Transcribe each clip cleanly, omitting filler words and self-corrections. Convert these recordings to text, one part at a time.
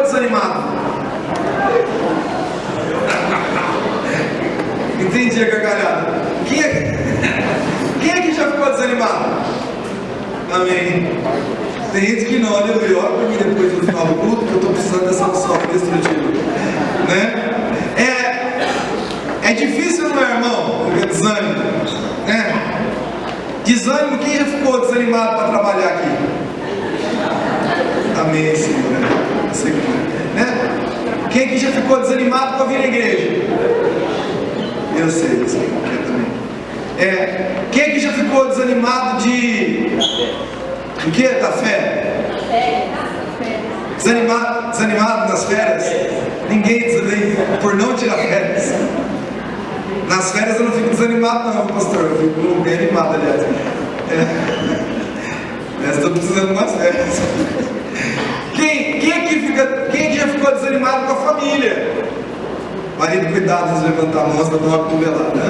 desanimado? Entendi a gargalhada. Quem é que já ficou desanimado? Amém. Tem gente que não, aleluia. Olha para mim depois do final do culto, que eu estou precisando dessa unção destrutiva, né? É difícil, não é, irmão? Porque desânimo, né? Desânimo, quem já ficou desanimado para trabalhar aqui? Amém, Senhor. Né? Quem aqui já ficou desanimado para vir à igreja? Eu sei também. Quem aqui já ficou desanimado do que? Da fé? Desanimado nas férias? Ninguém desanima por não tirar férias. Nas férias eu não fico desanimado não, pastor. Eu fico bem animado, aliás. Mas estou precisando de umas férias. Quem já ficou desanimado com a família? Marido, cuidado de levantar a mão, senão dá uma cotovelada, né?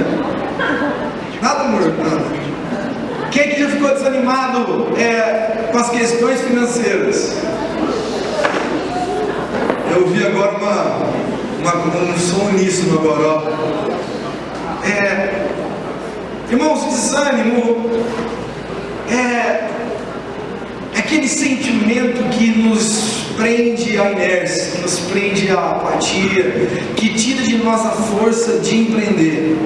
Nada, amor, nada. Quem que já ficou desanimado com as questões financeiras? Eu ouvi agora um som uníssono agora, ó. Irmãos, desânimo é aquele sentimento que nos prende à inércia, que nos prende à apatia, que tira de nós a força de empreender.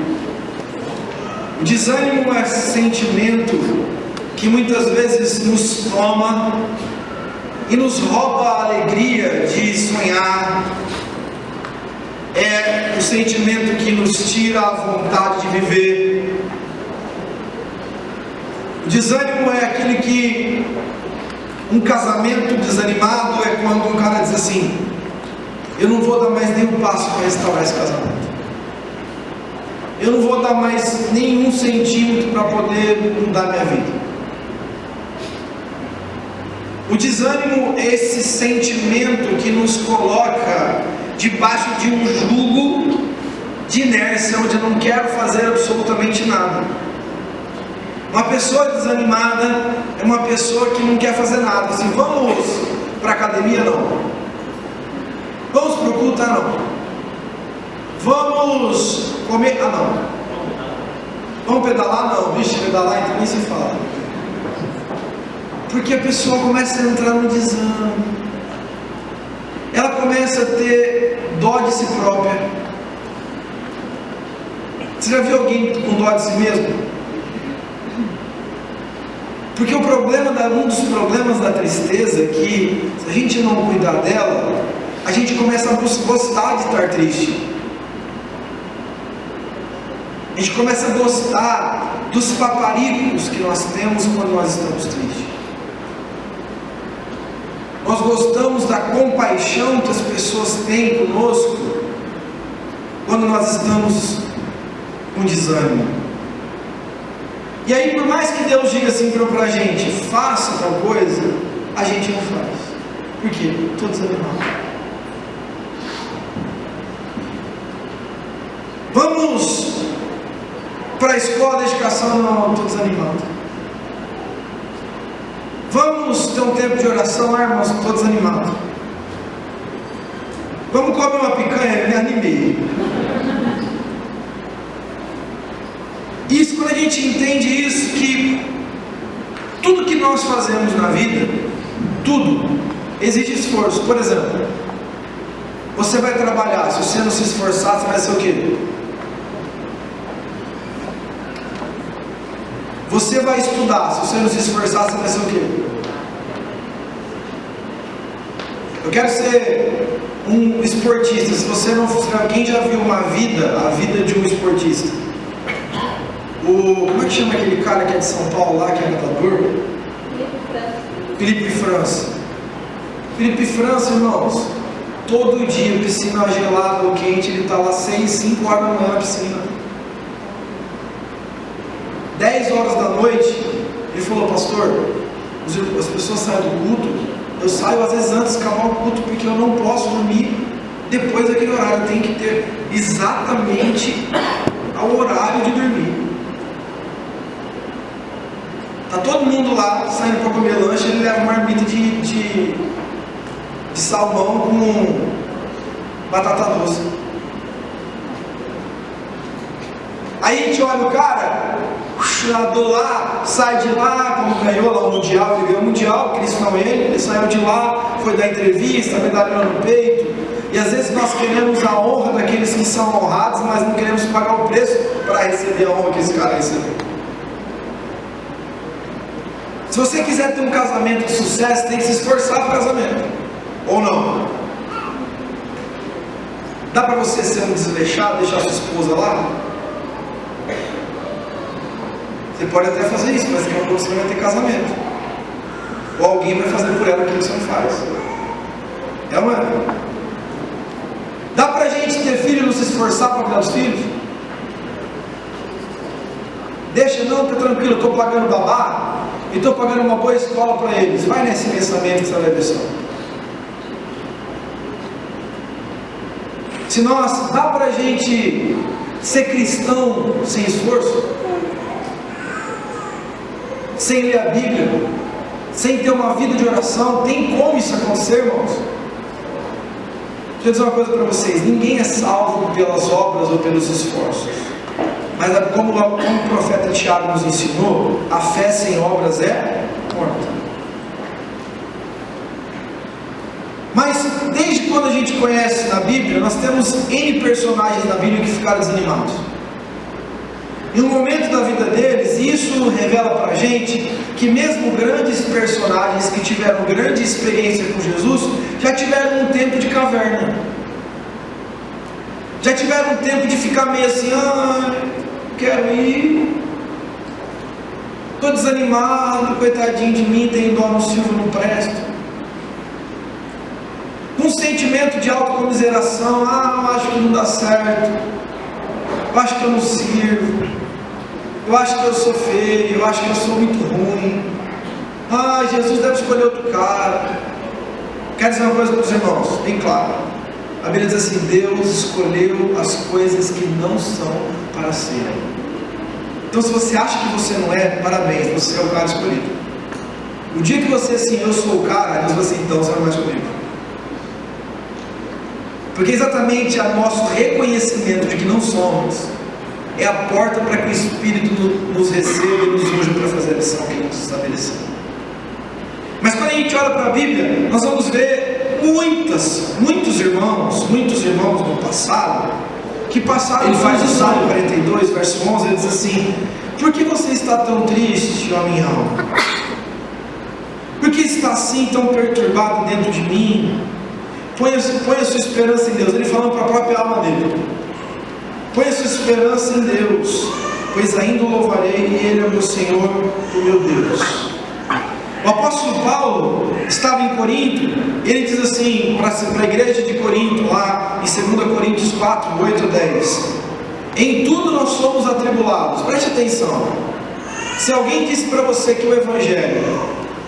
O desânimo é esse sentimento que muitas vezes nos toma e nos rouba a alegria de sonhar. É o sentimento que nos tira a vontade de viver. O desânimo é aquele que um casamento desanimado é quando um cara diz assim: eu não vou dar mais nenhum passo para restaurar esse casamento. Eu não vou dar mais nenhum centímetro para poder mudar minha vida. O desânimo é esse sentimento que nos coloca debaixo de um jugo de inércia, onde eu não quero fazer absolutamente nada. Uma pessoa desanimada é uma pessoa que não quer fazer nada. Assim, vamos para a academia? Não. Vamos para o culto? Não. Vamos comer? Não. Vamos pedalar? Não. Vixe, pedalar então nem se fala. Porque a pessoa começa a entrar no desânimo. Ela começa a ter dó de si própria. Você já viu alguém com dó de si mesmo? Porque um dos problemas da tristeza é que, se a gente não cuidar dela, a gente começa a gostar de estar triste. A gente começa a gostar dos paparicos que nós temos quando nós estamos tristes. Nós gostamos da compaixão que as pessoas têm conosco quando nós estamos com desânimo. E aí, por mais que Deus diga assim para a gente, faça tal coisa, a gente não faz. Por quê? Estou desanimado. Vamos para a escola de educação? Não, estou desanimado. Vamos ter um tempo de oração? Irmãos, estou desanimado. Vamos comer uma picanha? Me animei. Isso, quando a gente entende isso, que tudo que nós fazemos na vida, tudo, exige esforço. Por exemplo, você vai trabalhar, se você não se esforçar, você vai ser o quê? Você vai estudar, se você não se esforçar, você vai ser o quê? Eu quero ser um esportista. Se alguém já viu a vida de um esportista? Como é que chama aquele cara que é de São Paulo lá, que é nadador? Felipe França. Felipe França, irmãos, todo dia, piscina gelada ou quente, ele está lá 5 horas da manhã na piscina. 10 horas da noite, ele falou: pastor, as pessoas saem do culto, eu saio às vezes antes de acabar o culto, porque eu não posso dormir depois daquele horário, tem que ter exatamente ao horário de dormir. Tá todo mundo lá, saindo para comer lanche, ele leva uma marmita de salmão com batata doce. Aí a gente olha o cara, nadou lá, sai de lá, como ganhou lá o Mundial, ele ganhou o Mundial, Cristiano ele saiu de lá, foi dar entrevista, medalha no peito. E às vezes nós queremos a honra daqueles que são honrados, mas não queremos pagar o preço para receber a honra que esse cara recebeu. Se você quiser ter um casamento de sucesso, tem que se esforçar para o casamento. Ou não? Dá para você ser um desleixado, deixar sua esposa lá? Você pode até fazer isso, mas daqui a pouco você vai ter casamento. Ou alguém vai fazer por ela o que você não faz. É uma... Dá pra gente ter filho e não se esforçar para cuidar dos filhos? Deixa, não, tá tranquilo, eu estou pagando babá e estou pagando uma boa escola para eles. Vai nesse pensamento que você vai ver só. Se nós, dá pra gente ser cristão sem esforço? Sem ler a Bíblia? Sem ter uma vida de oração? Tem como isso acontecer, irmãos? Deixa eu dizer uma coisa para vocês: ninguém é salvo pelas obras ou pelos esforços, mas como o profeta Tiago nos ensinou, a fé sem obras é morta. Mas desde quando a gente conhece na Bíblia, nós temos N personagens na Bíblia que ficaram desanimados. Em um momento da vida deles, isso revela para a gente que mesmo grandes personagens que tiveram grande experiência com Jesus, já tiveram um tempo de caverna. Já tiveram um tempo de ficar meio assim, quero ir, estou desanimado, coitadinho de mim, tenho dó no Silvio, não presto. Um sentimento de autocomiseração, eu acho que não dá certo, eu acho que eu não sirvo, eu acho que eu sou feio, eu acho que eu sou muito ruim, Jesus deve escolher outro cara. Quero dizer uma coisa para os irmãos, bem claro. A Bíblia diz assim: Deus escolheu as coisas que não são para serem. Então, se você acha que você não é, parabéns, você é o cara escolhido. O dia que você assim, eu sou o cara, Deus vai assim, então você não vai escolher. Porque exatamente o nosso reconhecimento de que não somos é a porta para que o Espírito nos receba e nos use para fazer a missão que Ele nos estabeleceu. Mas quando a gente olha para a Bíblia, nós vamos ver muitos irmãos no passado, que passaram. Ele faz o Salmo 42, verso 11, ele diz assim: por que você está tão triste, ó minha alma? Por que está assim tão perturbado dentro de mim? Põe a sua esperança em Deus. Ele falando para a própria alma dele: põe a sua esperança em Deus, pois ainda o louvarei, e Ele é o meu Senhor, o meu Deus. O apóstolo Paulo estava em Corinto, ele diz assim para a igreja de Corinto, lá em 2 Coríntios 4, 8 a 10: em tudo nós somos atribulados. Preste atenção. Se alguém disse para você que o Evangelho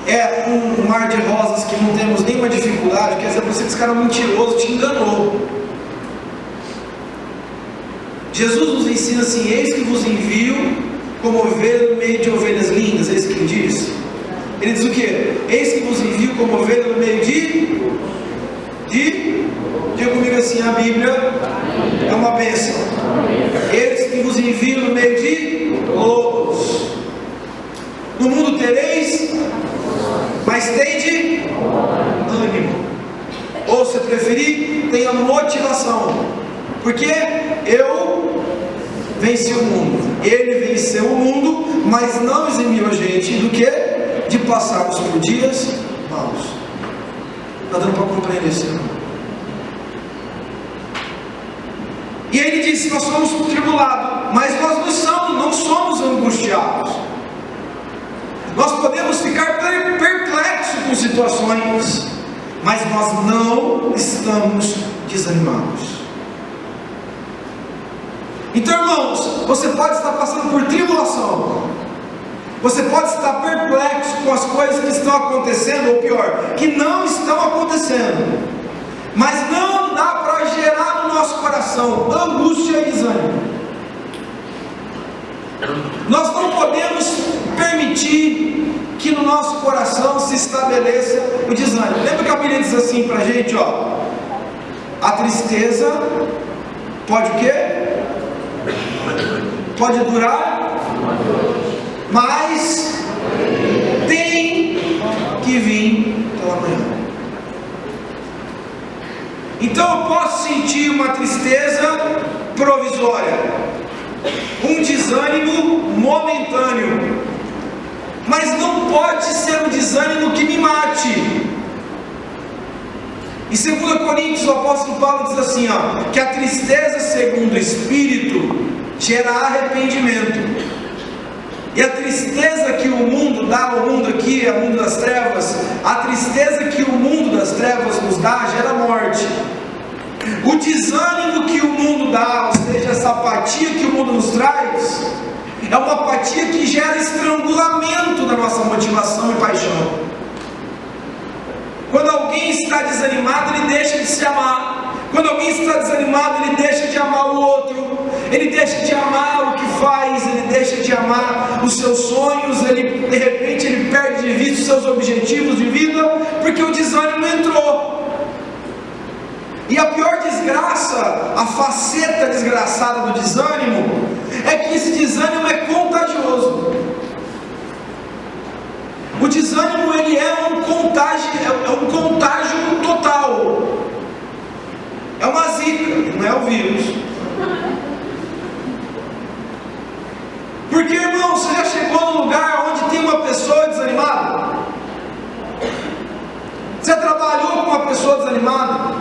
é um mar de rosas, que não temos nenhuma dificuldade, quer dizer para você que esse cara é mentiroso, te enganou. Jesus nos ensina assim: eis que vos envio como ovelha no meio de ovelhas lindas. É isso que ele diz. Ele diz o que? Eis que vos envio como ovelha no meio de... Diga comigo assim: a Bíblia é uma bênção. Eis que vos envio no meio de lobos. No mundo tereis, mas tende ânimo. Ou se preferir, tenha motivação. Porque eu venci o mundo. Ele venceu o mundo, mas não eximiu a gente do que? De passarmos por dias maus. Está dando para compreender isso, irmão? E ele disse: nós somos tribulados, mas nós não somos angustiados. Nós podemos ficar perplexos com situações, mas nós não estamos desanimados. Então, irmãos, você pode estar passando por tribulação, você pode estar perplexo com as coisas que estão acontecendo, ou pior, que não estão acontecendo, mas não dá para gerar no nosso coração angústia e desânimo. Nós não podemos permitir que no nosso coração se estabeleça o desânimo. Lembra que a Bíblia diz assim para a gente, ó, a tristeza pode o quê? Pode durar, mas tem que vir pela manhã. Então eu posso sentir uma tristeza provisória, um desânimo momentâneo, mas não pode ser um desânimo que me mate. Em 2 Coríntios, o apóstolo Paulo diz assim, ó, que a tristeza segundo o Espírito gera arrependimento. E a tristeza que o mundo dá, o mundo aqui, o mundo das trevas, a tristeza que o mundo das trevas nos dá gera morte. O desânimo que o mundo dá, ou seja, essa apatia que o mundo nos traz, é uma apatia que gera estrangulamento da nossa motivação e paixão. Quando alguém está desanimado, ele deixa de se amar. Quando alguém está desanimado, ele deixa de amar o outro. Ele deixa de amar o que faz, ele deixa de amar os seus sonhos, ele, de repente ele perde de vista os seus objetivos de vida, porque o desânimo entrou. E a pior desgraça, a faceta desgraçada do desânimo, é que esse desânimo é contagioso. O desânimo, ele é um contágio total. É uma zika, não é o vírus. Porque, irmão, você já chegou num lugar onde tem uma pessoa desanimada? Você trabalhou com uma pessoa desanimada?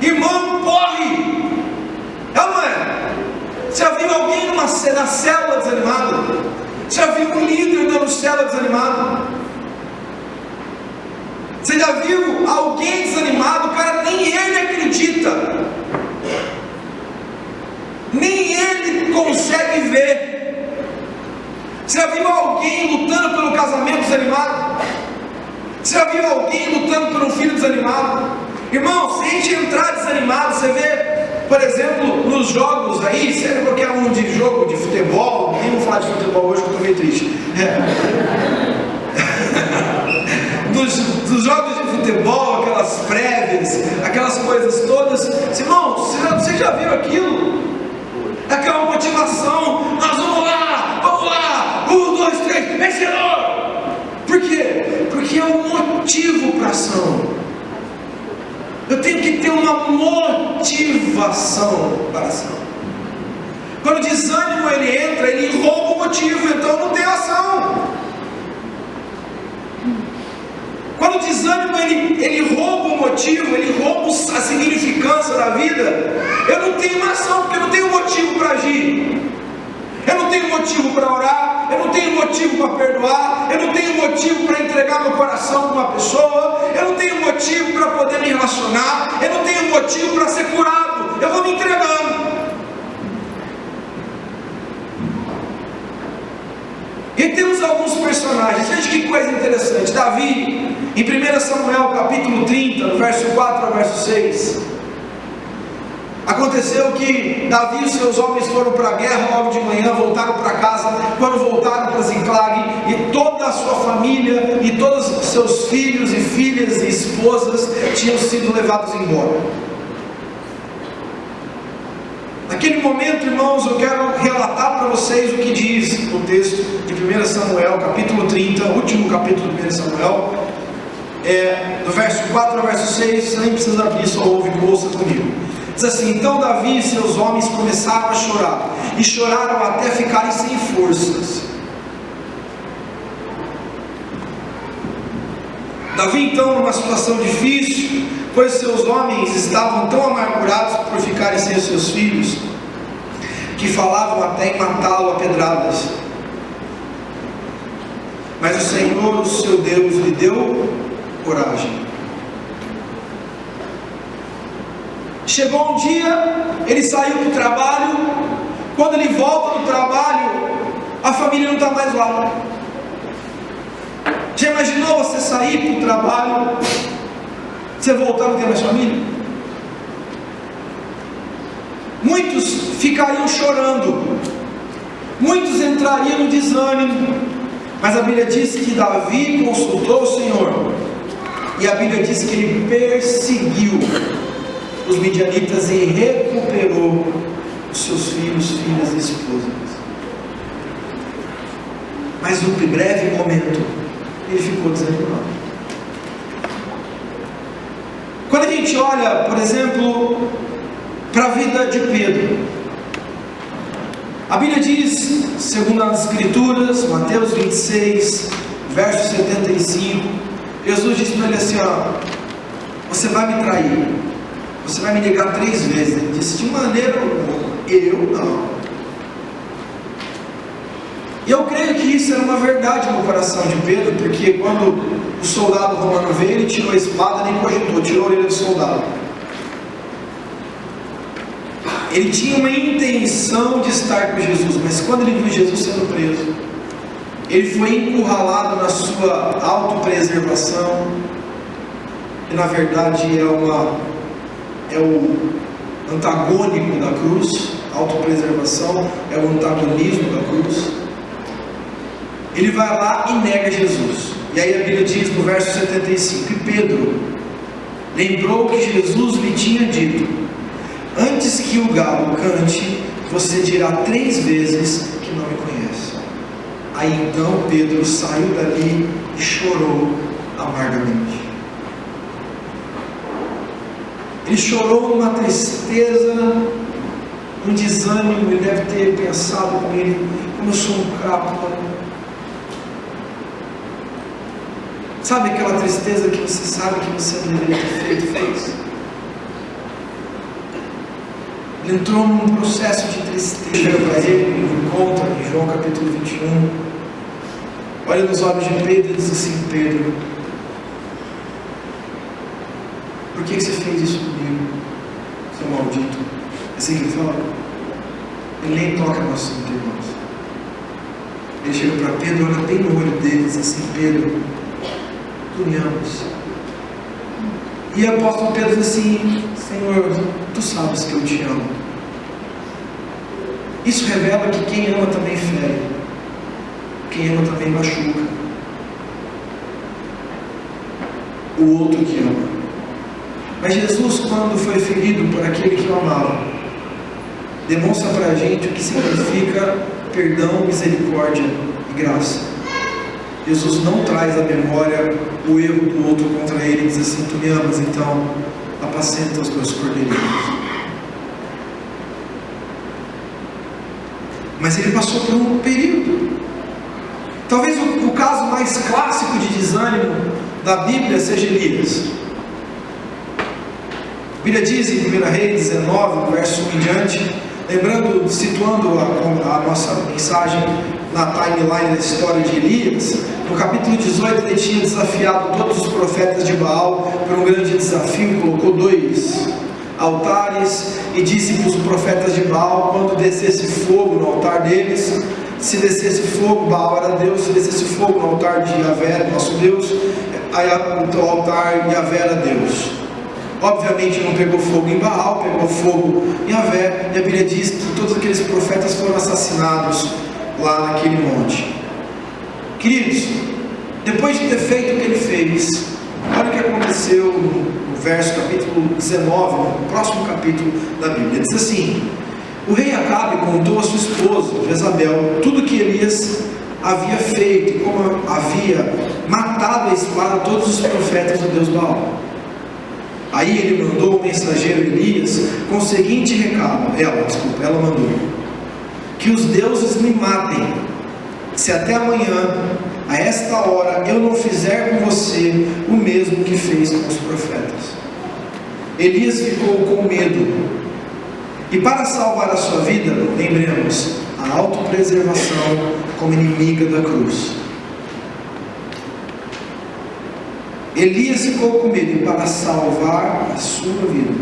Irmão, corre! É ou não é? Você já viu alguém na célula desanimado? Você já viu um líder dando célula desanimado? Você já viu alguém desanimado? O cara nem ele acredita, nem ele consegue ver. Você já viu alguém lutando pelo casamento desanimado? Você já viu alguém lutando por um filho desanimado? Irmão, se a gente entrar desanimado, você vê, por exemplo, nos jogos aí, seja qualquer um de jogo de futebol, nem vou falar de futebol hoje que eu estou meio triste. Dos jogos de futebol, aquelas prévias, aquelas coisas todas, irmão, você já viu aquilo? Aquela motivação, nós vamos lá, 1, 2, 3, vencedor! Por quê? Porque é um motivo para ação. Eu tenho que ter uma motivação para ação. Quando o desânimo ele entra, ele rouba o motivo, então não tem ação. Quando o desânimo ele rouba o motivo, ele rouba a significância da vida, eu não tenho uma ação, porque eu não tenho motivo para agir. Eu não tenho motivo para orar, eu não tenho motivo para perdoar, eu não tenho motivo para entregar meu coração para uma pessoa, eu não tenho motivo para poder me relacionar, eu não tenho motivo para ser curado, eu vou me entregando. E temos alguns personagens, veja que coisa interessante. Davi, em 1 Samuel capítulo 30, no verso 4 ao verso 6, aconteceu que Davi e seus homens foram para a guerra logo de manhã, voltaram para casa. Quando voltaram para Ziclag, e toda a sua família, e todos os seus filhos e filhas e esposas tinham sido levados embora. Naquele momento, irmãos, eu quero relatar para vocês o que diz o texto de 1 Samuel, capítulo 30, último capítulo de 1 Samuel, do verso 4 ao verso 6, você nem precisa abrir, só ouça comigo. Diz assim: então Davi e seus homens começaram a chorar, e choraram até ficarem sem forças. Davi então, numa situação difícil, pois seus homens estavam tão amargurados por ficarem sem os seus filhos, que falavam até em matá-lo a pedradas. Mas o Senhor, o seu Deus, lhe deu coragem. Chegou um dia, ele saiu do trabalho. Quando ele volta do trabalho, a família não está mais lá. Já imaginou você sair para o trabalho, você voltar, não ter mais família? Muitos ficariam chorando, muitos entrariam no desânimo, Mas a Bíblia diz que Davi consultou o Senhor, e a Bíblia diz que ele perseguiu os midianitas e recuperou os seus filhos, filhas e esposas. Mas num breve momento ele ficou desanimado. Quando a gente olha, por exemplo, para a vida de Pedro, a Bíblia diz, segundo as Escrituras, Mateus 26, verso 75, Jesus disse para ele assim: ó, você vai me trair, você vai me negar 3 vezes. Ele disse: de maneira alguma, eu não. E eu creio que isso era uma verdade no coração de Pedro, porque quando o soldado romano veio, ele tirou a espada, nem cogitou, tirou a orelha do soldado. Ele tinha uma intenção de estar com Jesus, mas quando ele viu Jesus sendo preso, ele foi encurralado na sua autopreservação, que na verdade é o antagônico da cruz. Autopreservação é o antagonismo da cruz. Ele vai lá e nega Jesus. E aí a Bíblia diz no verso 75: e Pedro lembrou que Jesus lhe tinha dito: antes que o galo cante, você dirá 3 vezes que não me conhece. Aí então Pedro saiu dali e chorou amargamente. Ele chorou numa tristeza, um desânimo. Ele deve ter pensado com ele: como eu sou um capa. Sabe aquela tristeza que você sabe que você não deveria ter feito, fez? Ele entrou num processo de tristeza. Para ele conta em João capítulo 21, olha nos olhos de Pedro e diz assim: Pedro, por que você fez isso comigo, seu maldito? É assim que ele fala. Ele nem toca no assunto, irmãos. Ele chega para Pedro, olha bem no olho dele e diz assim: Pedro, tu me amas? E o apóstolo Pedro diz assim: Senhor, tu sabes que eu te amo. Isso revela que quem ama também fere, quem ama também machuca o outro que ama. Mas Jesus, quando foi ferido por aquele que o amava, demonstra para a gente o que significa perdão, misericórdia e graça. Jesus não traz à memória o erro do outro contra ele e diz assim: tu me amas, então apacenta os meus cordeirinhos. Mas ele passou por um período. Talvez o caso mais clássico de desânimo da Bíblia seja Elias. A Bíblia diz em 1 Reis 19, verso 1 em diante, lembrando, situando a nossa mensagem na timeline da história de Elias, no capítulo 18 ele tinha desafiado todos os profetas de Baal por um grande desafio, colocou 2 altares e disse para os profetas de Baal, quando descesse fogo no altar deles, se descesse fogo, Baal era Deus, se descesse fogo no altar de Yahvé, nosso Deus, aí o altar Yahvé era Deus. Obviamente não pegou fogo em Baal, pegou fogo em Yahvé, e a Bíblia diz que todos aqueles profetas foram assassinados lá naquele monte. Queridos, depois de ter feito o que ele fez, olha o que aconteceu no verso capítulo 19, no próximo capítulo da Bíblia. Diz assim: o rei Acabe contou a sua esposa Jezabel tudo que Elias havia feito, como havia matado a espada todos os profetas do Deus Baal. Aí ele mandou o mensageiro Elias com o seguinte recado: ela mandou: que os deuses me matem, se até amanhã, a esta hora, eu não fizer com você o mesmo que fez com os profetas. Elias ficou com medo, e para salvar a sua vida, lembremos, a autopreservação como inimiga da cruz. Elias ficou com medo, e para salvar a sua vida,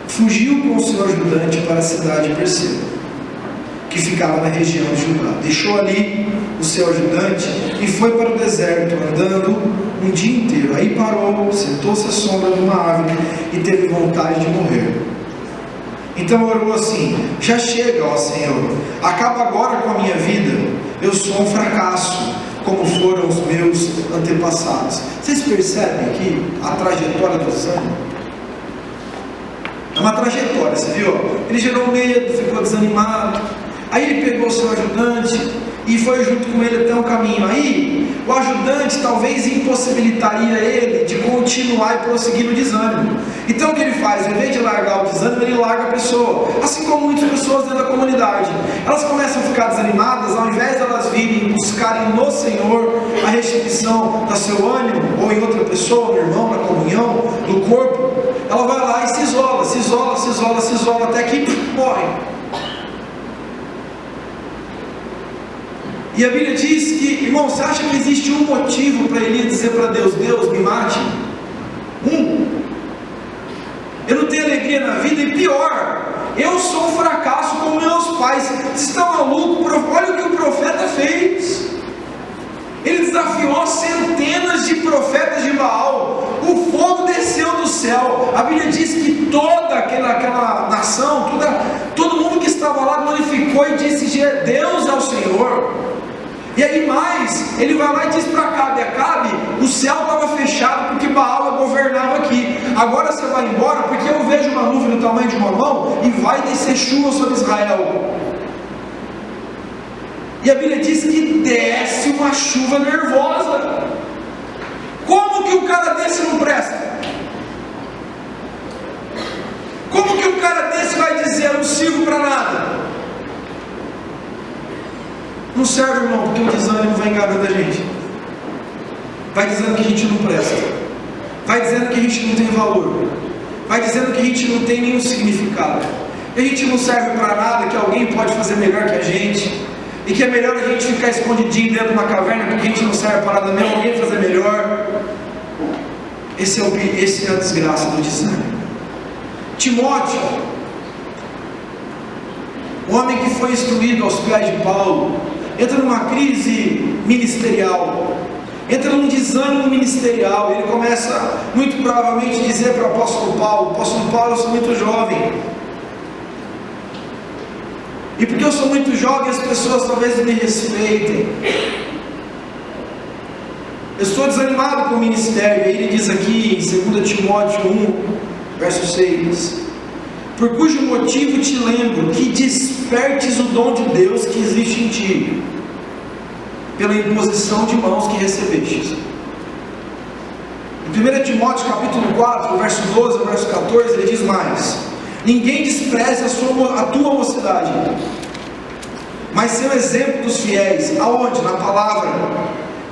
fugiu com o seu ajudante para a cidade de Berseba, que ficava na região de Judá. Deixou ali o seu ajudante e foi para o deserto, andando um dia inteiro. Aí parou, sentou-se à sombra de uma árvore e teve vontade de morrer. Então orou assim: já chega, ó Senhor, acaba agora com a minha vida, eu sou um fracasso, como foram os meus antepassados. Vocês percebem aqui a trajetória do desânimo? É uma trajetória, você viu? Ele gerou medo, ficou desanimado, aí ele pegou o seu ajudante e foi junto com ele até um caminho. Aí o ajudante talvez impossibilitaria ele de continuar e prosseguir no desânimo. Então o que ele faz? Em vez de largar o desânimo, ele larga a pessoa. Assim como muitas pessoas dentro da comunidade, elas começam a ficar desanimadas, ao invés de elas virem buscarem no Senhor a restituição do seu ânimo, ou em outra pessoa, no irmão, na comunhão, no corpo, ela vai lá e se isola, se isola, se isola, se isola, até que morre. E a Bíblia diz que, irmão, você acha que existe um motivo para Elias dizer para Deus: Deus, me mate? Eu não tenho alegria na vida, e pior, eu sou um fracasso como meus pais. Você está maluco? Olha o que o profeta fez. Ele desafiou centenas de profetas de Baal. O fogo desceu do céu. A Bíblia diz que toda aquela nação, todo mundo que estava lá glorificou e disse: Deus é o Senhor. E aí mais, ele vai lá e diz para Acabe: o céu estava fechado porque Baal governava aqui. Agora você vai embora porque eu vejo uma nuvem do tamanho de uma mão e vai descer chuva sobre Israel. E a Bíblia diz que desce uma chuva nervosa. Como que o cara desse não presta? Como que o cara desse vai dizer: eu não sirvo para nada? Não serve, irmão, porque o desânimo vai enganando a gente. Vai dizendo que a gente não presta. Vai dizendo que a gente não tem valor. Vai dizendo que a gente não tem nenhum significado. Que a gente não serve para nada, que alguém pode fazer melhor que a gente. E que é melhor a gente ficar escondidinho dentro de uma caverna, porque a gente não serve para nada mesmo, alguém fazer melhor. Esse é a desgraça do desânimo. Timóteo, o homem que foi instruído aos pés de Paulo, entra numa crise ministerial, entra num desânimo ministerial. Ele começa muito provavelmente a dizer para o apóstolo Paulo: eu sou muito jovem, e porque eu sou muito jovem as pessoas talvez me respeitem, eu estou desanimado com o ministério. E ele diz aqui em 2 Timóteo 1, verso 6: por cujo motivo te lembro que despertes o dom de Deus que existe em ti, pela imposição de mãos que recebestes. Em 1 Timóteo capítulo 4, verso 12 ao verso 14, ele diz mais: ninguém despreze a tua mocidade, mas seu exemplo dos fiéis. Aonde? Na palavra,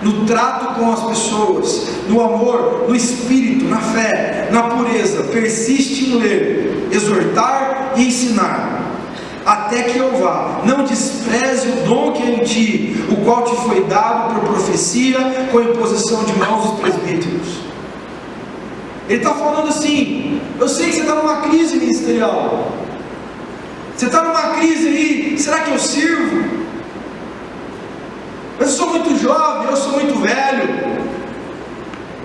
no trato com as pessoas, no amor, no espírito, na fé, na pureza. Persiste em ler, exortar e ensinar, até que eu vá. Não despreze o dom que é em ti, o qual te foi dado por profecia, com a imposição de mãos dos presbíteros. Ele está falando assim: eu sei que você está numa crise ministerial, você está numa crise aí, será que eu sirvo? Eu sou muito jovem, eu sou muito velho,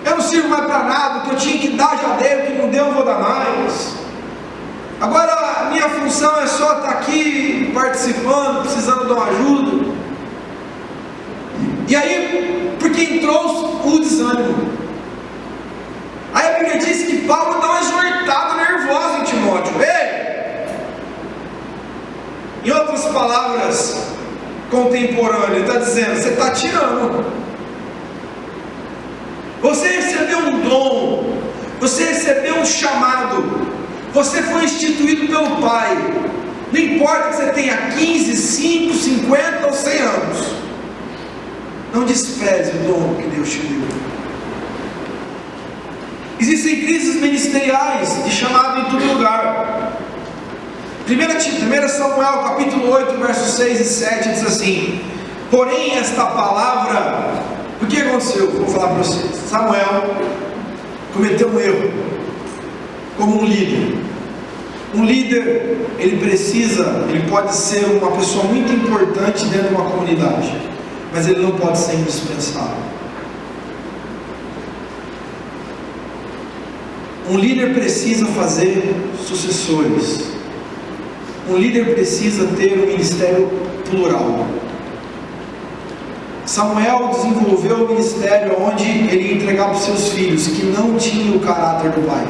eu não sirvo mais para nada, o que eu tinha que dar já dei, o que não deu eu vou dar mais. Agora a minha função é só estar aqui participando, precisando de uma ajuda. E aí, porque entrou o desânimo. Aí a Bíblia diz que Paulo dá uma exortada nervosa em Timóteo: ei! Em outras palavras contemporâneas, ele está dizendo: você está tirando. Você recebeu um dom, você recebeu um chamado, você foi instituído pelo Pai. Não importa que você tenha 15, 5, 50 ou 100 anos, não despreze o dom que Deus te deu. Existem crises ministeriais de chamado em todo lugar. 1 Samuel capítulo 8, versos 6 e 7 diz assim: porém esta palavra, o que aconteceu? Vou falar para vocês. Samuel cometeu um erro como um líder. Um líder, ele pode ser uma pessoa muito importante dentro de uma comunidade, mas ele não pode ser indispensável. Um líder precisa fazer sucessores. Um líder precisa ter um ministério plural. Samuel desenvolveu o ministério onde ele ia entregar para os seus filhos que não tinham o caráter do pai.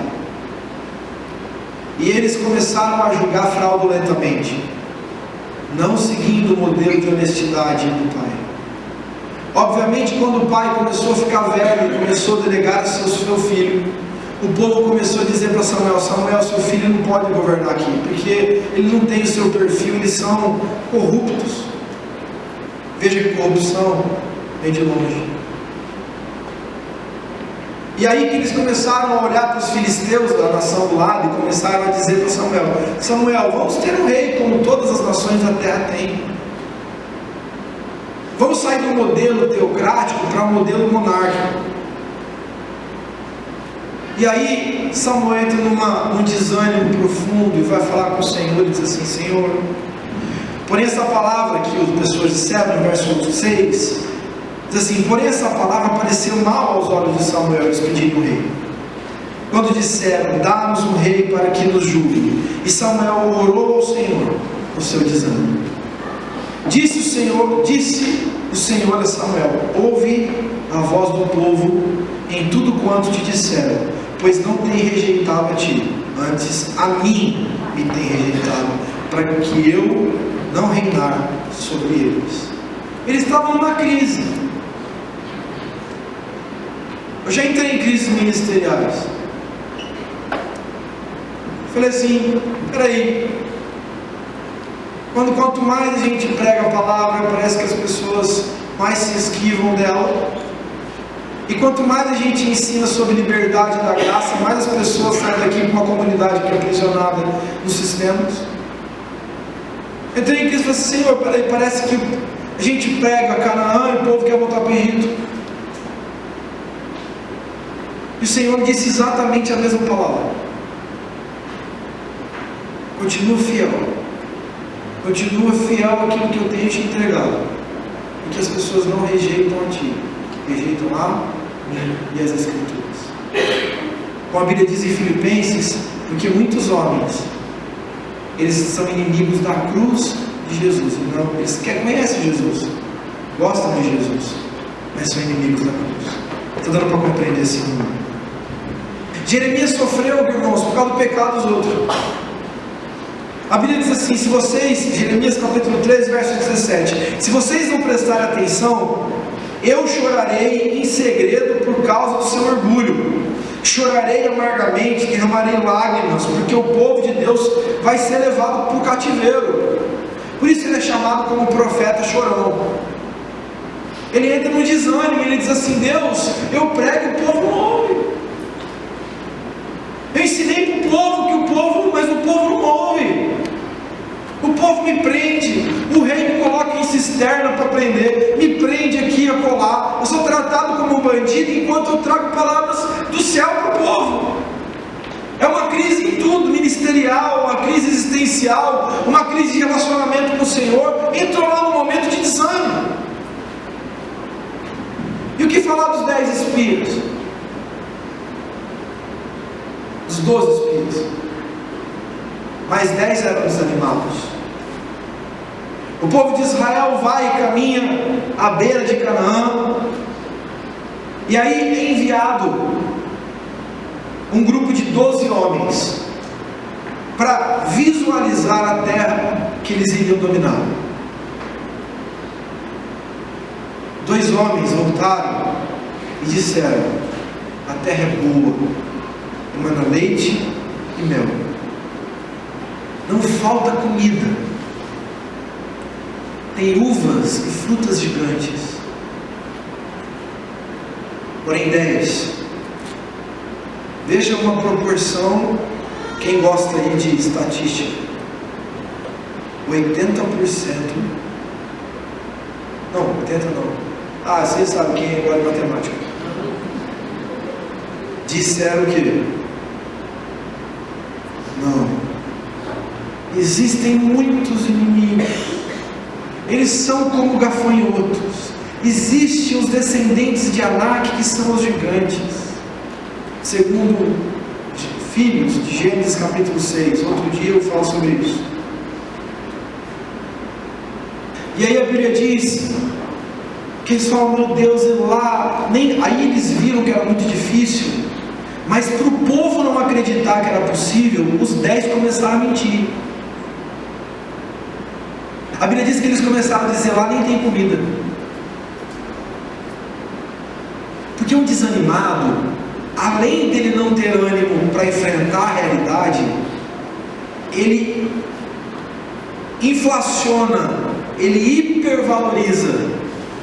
E eles começaram a julgar fraudulentamente, não seguindo o modelo de honestidade do pai. Obviamente, quando o pai começou a ficar velho e começou a delegar ao seu filho, o povo começou a dizer para Samuel: Samuel, seu filho não pode governar aqui, porque ele não tem o seu perfil, eles são corruptos. Veja que corrupção vem de longe. E aí que eles começaram a olhar para os filisteus da nação do lado e começaram a dizer para Samuel: Samuel, vamos ter um rei como todas as nações da terra têm. Vamos sair do modelo teocrático para um modelo monárquico. E aí Samuel entra num desânimo profundo e vai falar com o Senhor e diz assim: Senhor, porém essa palavra que as pessoas disseram no verso 6, diz assim: porém essa palavra pareceu mal aos olhos de Samuel, eles pediram um rei. Quando disseram: dá-nos um rei para que nos julgue. E Samuel orou ao Senhor no seu desânimo. Disse o Senhor a Samuel: ouve a voz do povo em tudo quanto te disseram, pois não tem rejeitado a ti, antes a mim me tem rejeitado, para que eu não reinar sobre eles. Eles estavam numa crise. Eu já entrei em crises ministeriais. Falei assim: peraí, quanto mais a gente prega a palavra, parece que as pessoas mais se esquivam dela. E quanto mais a gente ensina sobre liberdade da graça, mais as pessoas saem daqui com uma comunidade que é aprisionada nos sistemas. Entrei em crise e falei assim: Senhor, peraí, parece que a gente prega Canaã e o povo quer voltar para o Egito. E o Senhor disse exatamente a mesma palavra: continua fiel. Continua fiel àquilo que eu tenho te entregado, porque as pessoas não rejeitam a ti, rejeitam a mim e as Escrituras. Como a Bíblia diz em Filipenses, porque muitos homens, eles são inimigos da cruz de Jesus. Não, eles conhecem Jesus, gostam de Jesus, mas são inimigos da cruz. Está dando para compreender esse mundo? Jeremias sofreu, irmãos, por causa do pecado dos outros. A Bíblia diz assim: se vocês, Jeremias capítulo 13, verso 17, se vocês não prestarem atenção, eu chorarei em segredo por causa do seu orgulho, chorarei amargamente, derramarei lágrimas, porque o povo de Deus vai ser levado para o cativeiro. Por isso ele é chamado como profeta chorão. Ele entra no desânimo, ele diz assim: Deus, eu prego e o povo não ouve. Eu ensinei para o povo, mas o povo não ouve. O povo me prende, o rei me coloca em cisterna para prender, me prende aqui a colar. Eu sou tratado como um bandido enquanto eu trago palavras do céu para o povo. É uma crise em tudo, ministerial, uma crise existencial, uma crise de relacionamento com o Senhor. Entrou lá no momento de desânimo. E o que falar dos 10 espias? Dos 12 espias. Mais 10 eram desanimados. O povo de Israel vai e caminha à beira de Canaã. E aí é enviado um grupo de 12 homens para visualizar a terra que eles iriam dominar. 2 homens voltaram e disseram: a terra é boa, emana leite e mel, não falta comida, tem uvas e frutas gigantes. Porém 10, veja uma proporção, quem gosta aí de estatística, 80%, não, 80 não, vocês sabem quem é agora de matemática, disseram que não, existem muitos inimigos, eles são como gafanhotos, existem os descendentes de Anak, que são os gigantes, segundo Filhos de Gênesis capítulo 6, outro dia eu falo sobre isso. E aí a Bíblia diz Porque eles falam, meu Deus, lá. Aí eles viram que era muito difícil. Mas para o povo não acreditar que era possível, os 10 começaram a mentir. A Bíblia diz que eles começaram a dizer, lá nem tem comida. Porque um desanimado, além dele não ter ânimo para enfrentar a realidade, ele inflaciona, ele hipervaloriza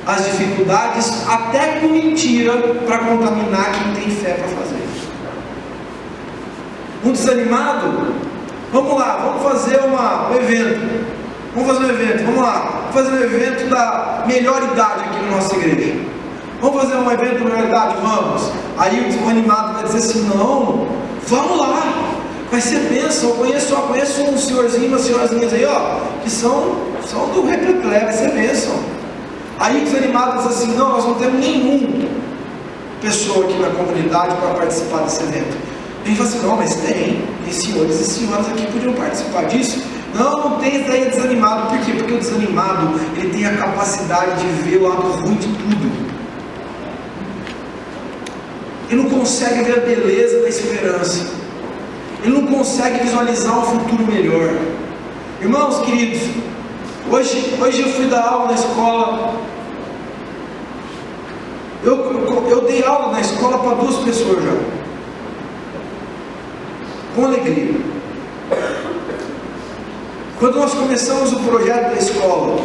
as dificuldades, até com mentira, para contaminar quem tem fé para fazer. Um desanimado, vamos lá, vamos fazer um evento. Vamos fazer um evento, vamos lá. Vamos fazer um evento da melhor idade aqui na nossa igreja. Vamos fazer um evento da melhor idade? Vamos. Aí o desanimado vai dizer assim, não, vamos lá. Vai ser bênção. Eu conheço um senhorzinho, umas senhorazinhas aí, ó, que são do Repleplé, vai ser bênção. Aí o desanimado diz assim, não, nós não temos nenhuma pessoa aqui na comunidade para participar desse evento. Ele fala assim, não, mas tem senhores e senhoras aqui que podiam participar disso. Não tem, isso aí é desanimado. Por quê? Porque o desanimado, ele tem a capacidade de ver o lado ruim de tudo. Ele não consegue ver a beleza da esperança. Ele não consegue visualizar um futuro melhor. Irmãos queridos, hoje eu fui dar aula na escola. Eu dei aula na escola para 2 pessoas já, com alegria. Quando nós começamos o projeto da escola,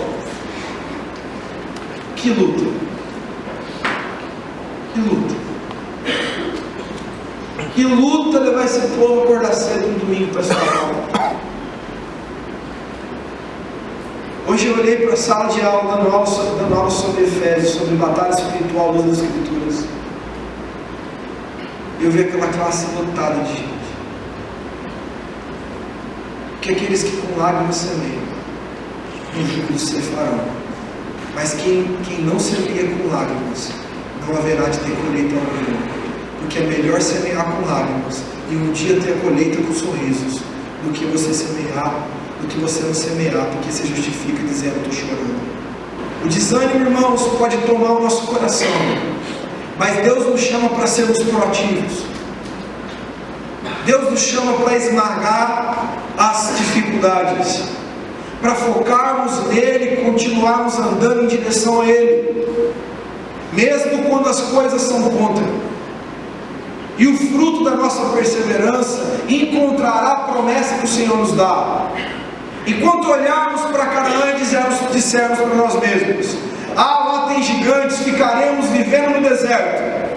que luta, que luta levar esse povo a acordar cedo no domingo para estudar aula. Hoje eu olhei para a sala de aula, dando aula sobre Efésios, sobre batalha espiritual das Escrituras. Eu vi aquela classe lotada de gente. Porque aqueles que com lágrimas semeiam, em júbilos ceifarão. Mas quem não semeia com lágrimas, não haverá de ter colheita alguma. Porque é melhor semear com lágrimas e um dia ter a colheita com sorrisos, do que você não semear, porque se justifica dizendo, estou chorando. O desânimo, irmãos, pode tomar o nosso coração, mas Deus nos chama para sermos proativos. Deus nos chama para esmagar as dificuldades, para focarmos nele e continuarmos andando em direção a ele, mesmo quando as coisas são contra. E o fruto da nossa perseverança encontrará a promessa que o Senhor nos dá. Enquanto olharmos para Canaã e dissermos para nós mesmos, lá tem gigantes, ficaremos vivendo no deserto.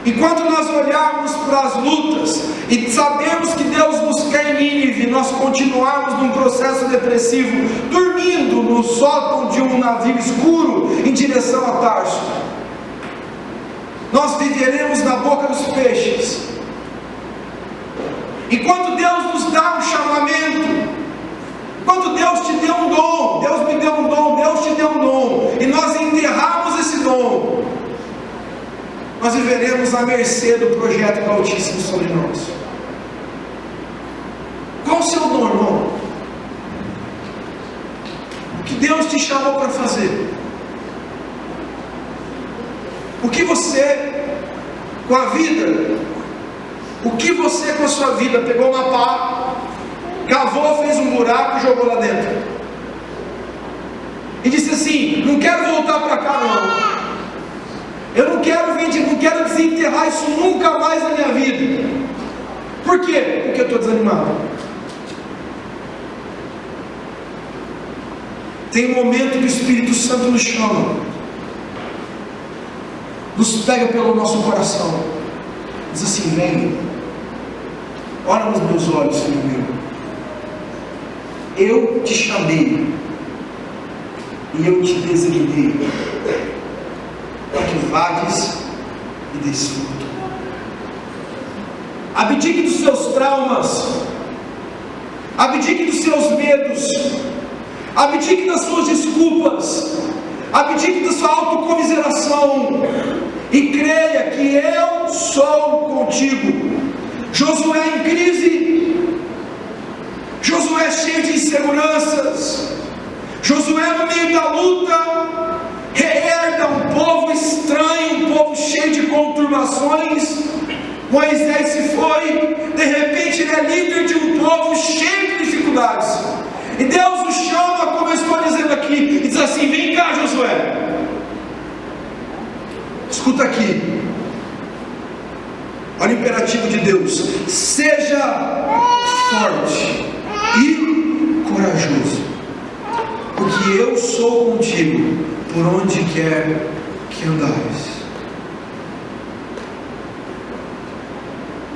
Enquanto nós olharmos para as lutas e sabemos que Deus nos quer em Nínive, nós continuarmos num processo depressivo, dormindo no sótão de um navio escuro em direção a Tarso, nós viveremos na boca dos peixes. Enquanto Deus nos dá um chamamento, enquanto Deus te deu um dom, Deus me deu um dom, Deus te deu um dom, e nós enterrarmos esse dom, nós viveremos à mercê do projeto do Altíssimo sobre nós. Qual o seu dom, irmão? O que Deus te chamou para fazer? O que você, com a vida, o que você com a sua vida, pegou uma pá, cavou, fez um buraco e jogou lá dentro, e disse assim, não quero voltar para cá não, eu não quero desenterrar isso nunca mais na minha vida. Por quê? Porque eu estou desanimado. Tem um momento que o Espírito Santo nos chama, nos pega pelo nosso coração, diz assim, vem, olha nos meus olhos, filho meu, eu te chamei e eu te designei para que vades e deis fruto. Abdique dos seus traumas, abdique dos seus medos, abdique das suas desculpas, abdique da sua autocomiseração e creia que eu sou contigo. Josué em crise, Josué cheio de inseguranças, Josué no meio da luta, cheio de conturbações. Moisés se foi, de repente ele é líder de um povo cheio de dificuldades. E Deus o chama, como eu estou dizendo aqui, e diz assim: vem cá, Josué, escuta aqui. Olha o imperativo de Deus: seja forte e corajoso, porque eu sou contigo por onde quer que andares.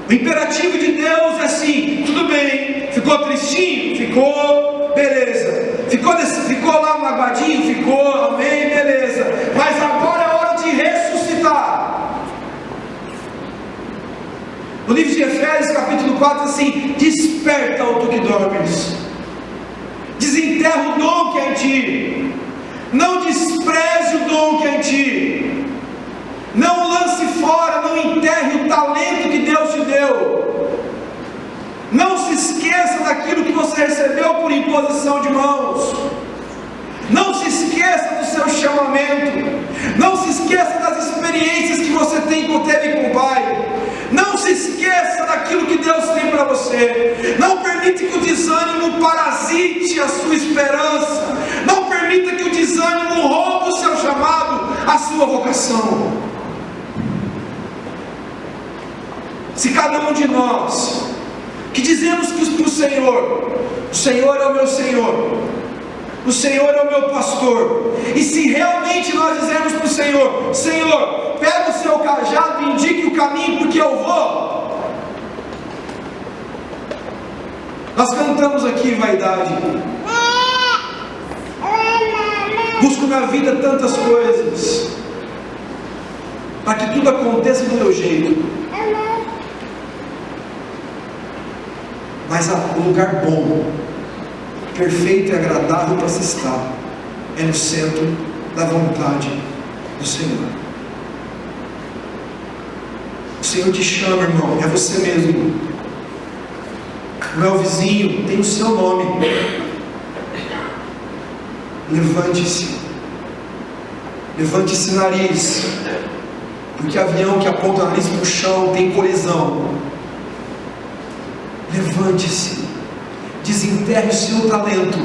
O imperativo de Deus é assim: tudo bem, ficou tristinho? Ficou, beleza. Ficou lá magoadinho? Ficou, amém, beleza. Mas agora é hora de ressuscitar. No livro de Efésios, capítulo 4, assim: desperta, ó tu que dormes, desenterra o dom que é em ti, não despreze o dom que é em ti, não lance fora, não enterre o talento que Deus te deu, não se esqueça daquilo que você recebeu por imposição de mãos, não se esqueça do seu chamamento, não se esqueça das experiências que você teve com o Pai, não se esqueça daquilo que Deus tem para você, não permita que o desânimo parasite a sua esperança, não permita que o desânimo roube o seu chamado, a sua vocação. Se cada um de nós, que dizemos que o Senhor é o meu Senhor, o Senhor é o meu pastor, e se realmente nós dizermos para o Senhor: Senhor, pega o seu cajado e indique o caminho, porque eu vou. Nós cantamos aqui vaidade. Busco na vida tantas coisas, para que tudo aconteça do meu jeito. Mas o lugar bom, perfeito e agradável para se estar, é no centro da vontade do Senhor. O Senhor te chama, irmão, é você mesmo. Não é o vizinho, tem o seu nome. Levante-se. Levante esse nariz, porque avião que aponta o nariz para o chão tem colisão. Levante-se, desenterre o seu talento,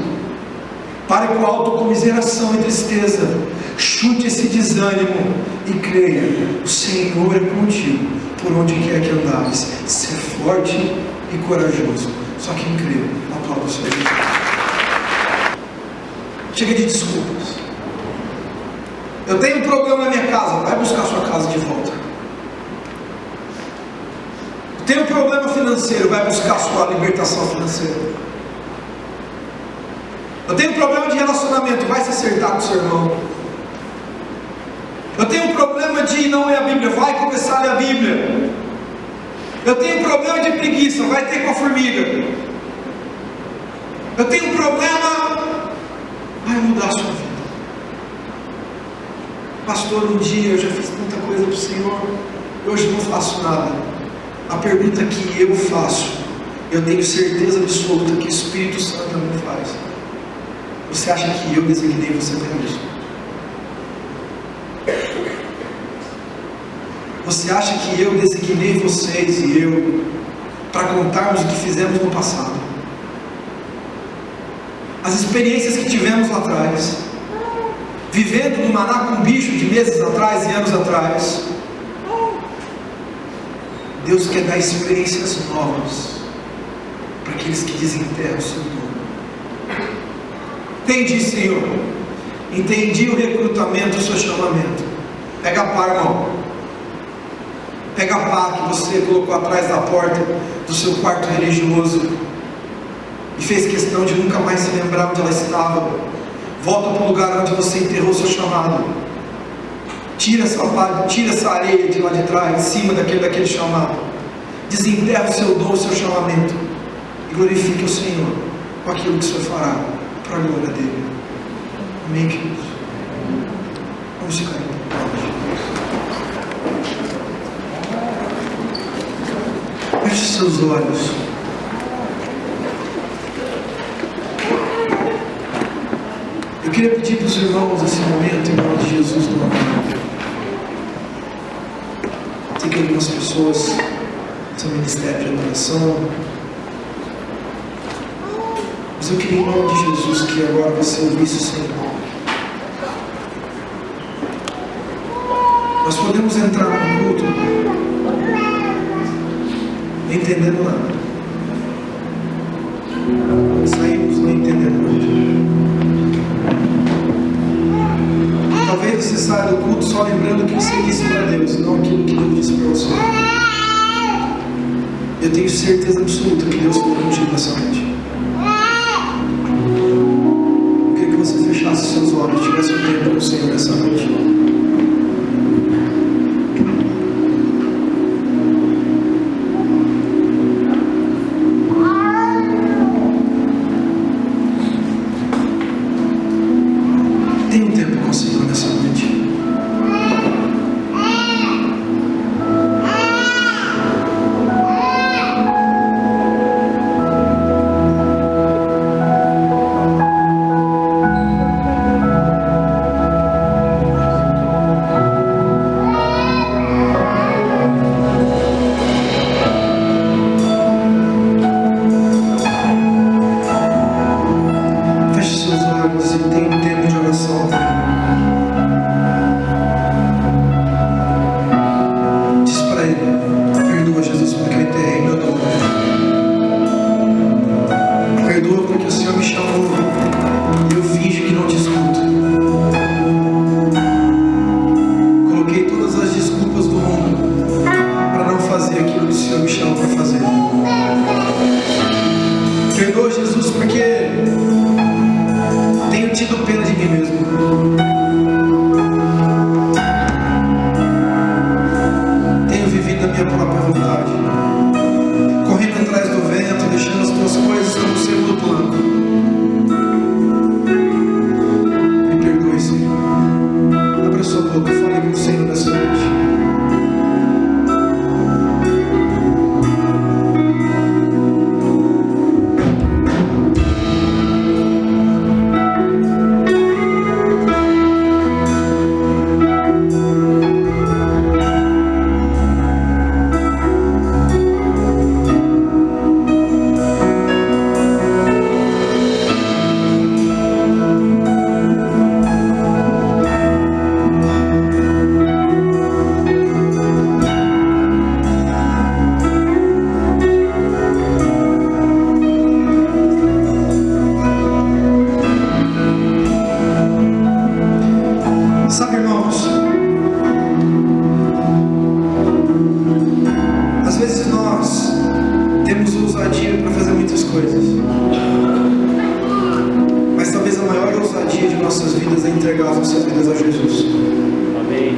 pare com autocomiseração e tristeza, chute esse desânimo e creia: o Senhor é contigo por onde quer que andares. Ser forte e corajoso. Só quem crê, aplauda o Senhor. Chega de desculpas. Eu tenho um problema na minha casa, vai buscar sua casa de volta. Tem um problema financeiro, vai buscar sua libertação financeira. Eu tenho um problema de relacionamento, vai se acertar com o seu irmão. Eu tenho um problema de não ler a Bíblia, vai começar a ler a Bíblia. Eu tenho um problema de preguiça, vai ter com a formiga. Eu tenho um problema, vai mudar a sua vida. Pastor, um dia eu já fiz muita coisa para o Senhor, hoje não faço nada. A pergunta que eu faço, eu tenho certeza absoluta que o Espírito Santo não faz: você acha que eu designei você para isso? Você acha que eu designei vocês e eu para contarmos o que fizemos no passado? As experiências que tivemos lá atrás, vivendo no maná com bicho de meses atrás e anos atrás. Deus quer dar experiências novas para aqueles que desenterram o seu nome. Entendi, Senhor. Entendi o recrutamento, o seu chamamento. Pega a pá, irmão. Pega a pá que você colocou atrás da porta do seu quarto religioso e fez questão de nunca mais se lembrar onde ela estava. Volta para o lugar onde você enterrou o seu chamado. Tira essa pá, tira essa areia de lá de trás, em cima daquele chamado. Desenterra o seu dom, o seu chamamento, e glorifique o Senhor com aquilo que o Senhor fará, para a glória dele. Amém, queridos? Vamos ficar em paz. Feche seus olhos. Eu queria pedir para os irmãos nesse momento, em nome de Jesus, novamente. que algumas pessoas são ministério de adoração. Mas eu queria, em nome de Jesus, que agora você ouvisse o Senhor. Nós podemos entrar no culto entendendo nada. Saímos não entendendo nada. Talvez você saia do culto só lembrando o que você disse para Deus, e não aquilo que Deus disse para você. Eu tenho certeza absoluta que Deus falou contigo nessa noite. Eu queria que você fechasse seus olhos e tivesse um tempo com o Senhor nessa noite. Tenha um tempo com o Senhor nessa noite. Feche seus olhos e tenha um tempo de oração. Diz para Ele: perdoa, Jesus, porque eu enterrei meu dom. Perdoa porque o Senhor me chamou e eu finjo que não te escuto. Coloquei todas as desculpas do mundo para não fazer aquilo que o Senhor me chamou para fazer. Perdoa, Jesus, porque tenho tido pena de mim mesmo. Tenho vivido a minha própria vontade, correndo atrás do vento, deixando as tuas coisas como segundo plano. Me perdoe, Senhor. Abra sua boca e fale com o Senhor nessa noite. Sabe, irmãos, às vezes nós temos ousadia para fazer muitas coisas, mas talvez a maior ousadia de nossas vidas é entregar as nossas vidas a Jesus. Amém.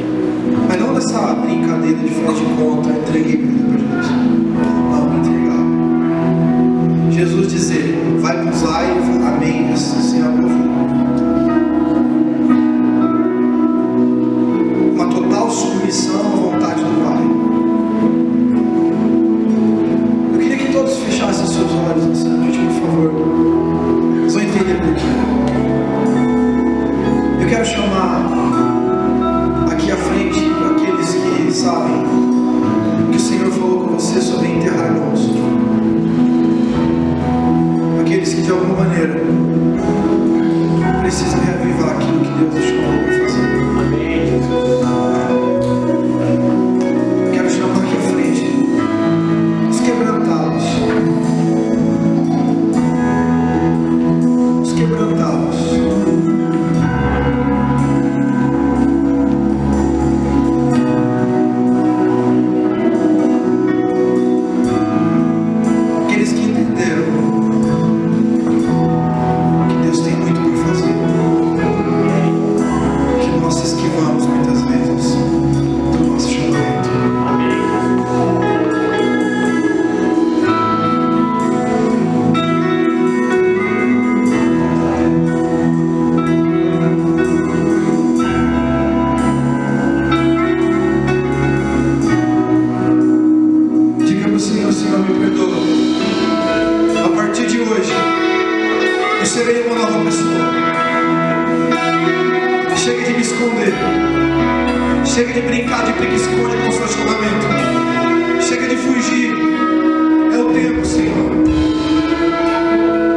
Mas não nessa brincadeira de faz de conta, eu entreguei minha vida para Jesus. Não, entregar. Jesus dizer, vai para os lares, amém, assim é a minha vida. Uma total submissão à vontade do Pai. Eu queria que todos fechassem seus olhos nessa noite, por favor. Vocês vão entender por quê. Eu quero chamar aqui à frente aqueles que sabem que o Senhor falou com você sobre enterrar irmãos. Aqueles que de alguma maneira precisam reavivar aquilo que Deus os chamou para fazer. Amém. Quero chamar aqui à frente os quebrantados. Os quebrantados. Aqueles que entenderam que Deus tem muito para fazer, que nós esquivamos muitas vezes do nosso chamamento. Amém. Diga para o Senhor: Senhor, me perdoa. A partir de hoje, eu serei uma nova pessoa. Chega de me esconder. Chega de brincar de pique-esconde com o seu chamamento. Chega de fugir. É o tempo, Senhor.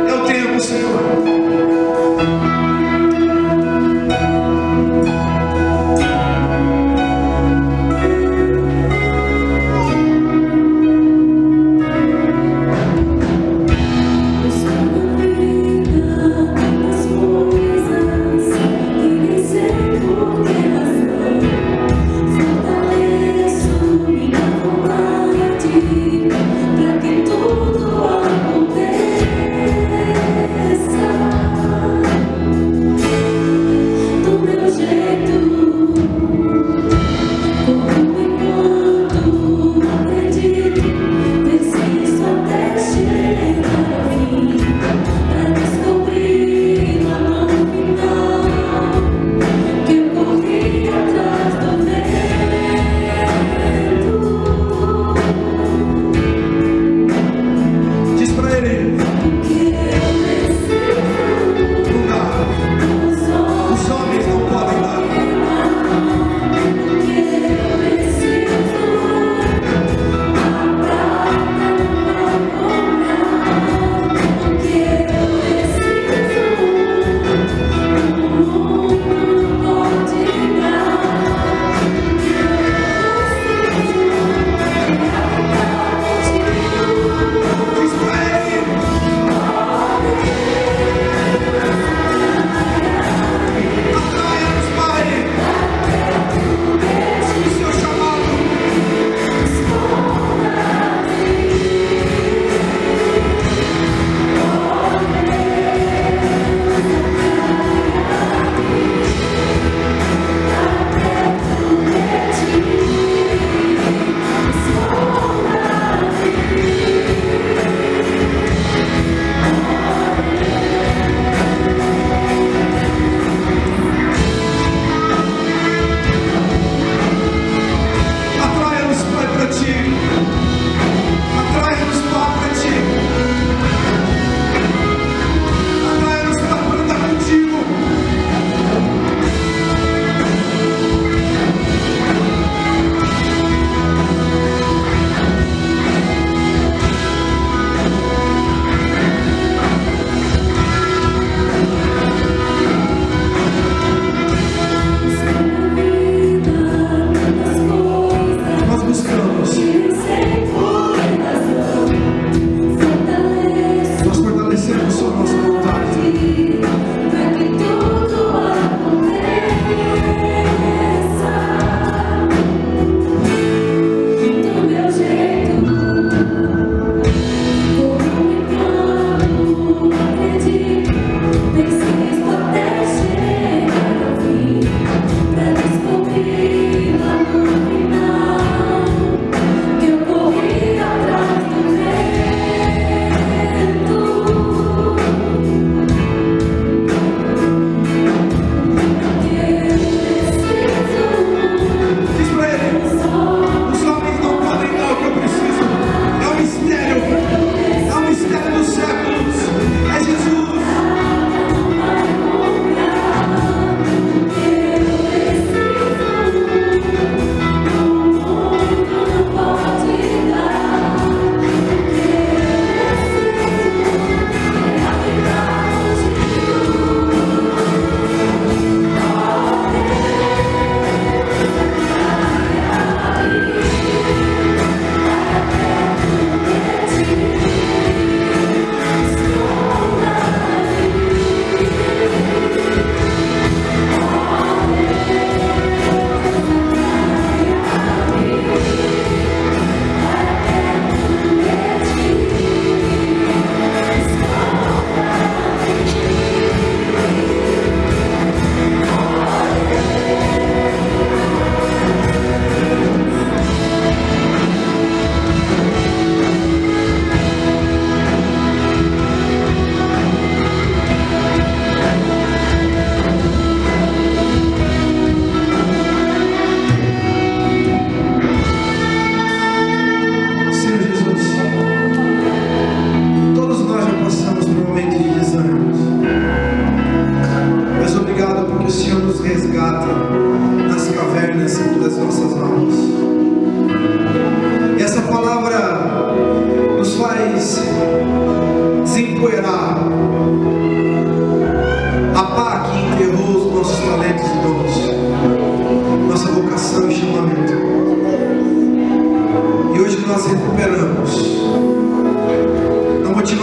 É o tempo, Senhor. Fortaleço minha vontade.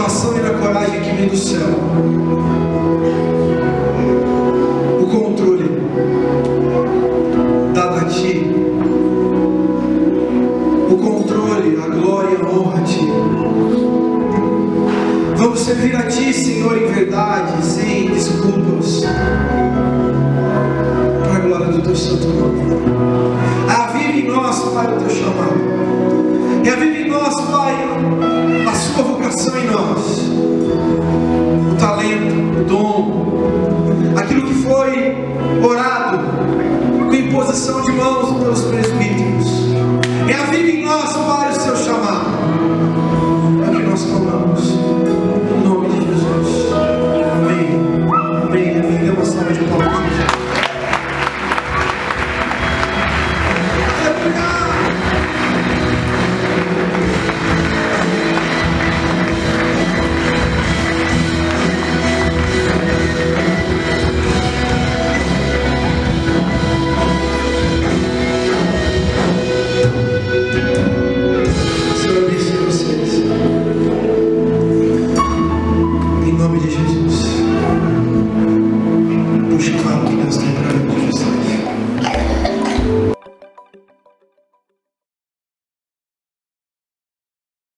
motivação e na coragem que vem do céu. O controle dado a Ti. O controle, a glória e a honra a Ti. Vamos servir a Ti, Senhor, em verdade, sem desculpas, para a glória do Teu santo nome. Avive em nós, Pai, o Teu chamado. Reavive em nós, Pai, a Sua vocação em nós. O talento, o dom, aquilo que foi orado com imposição de mãos.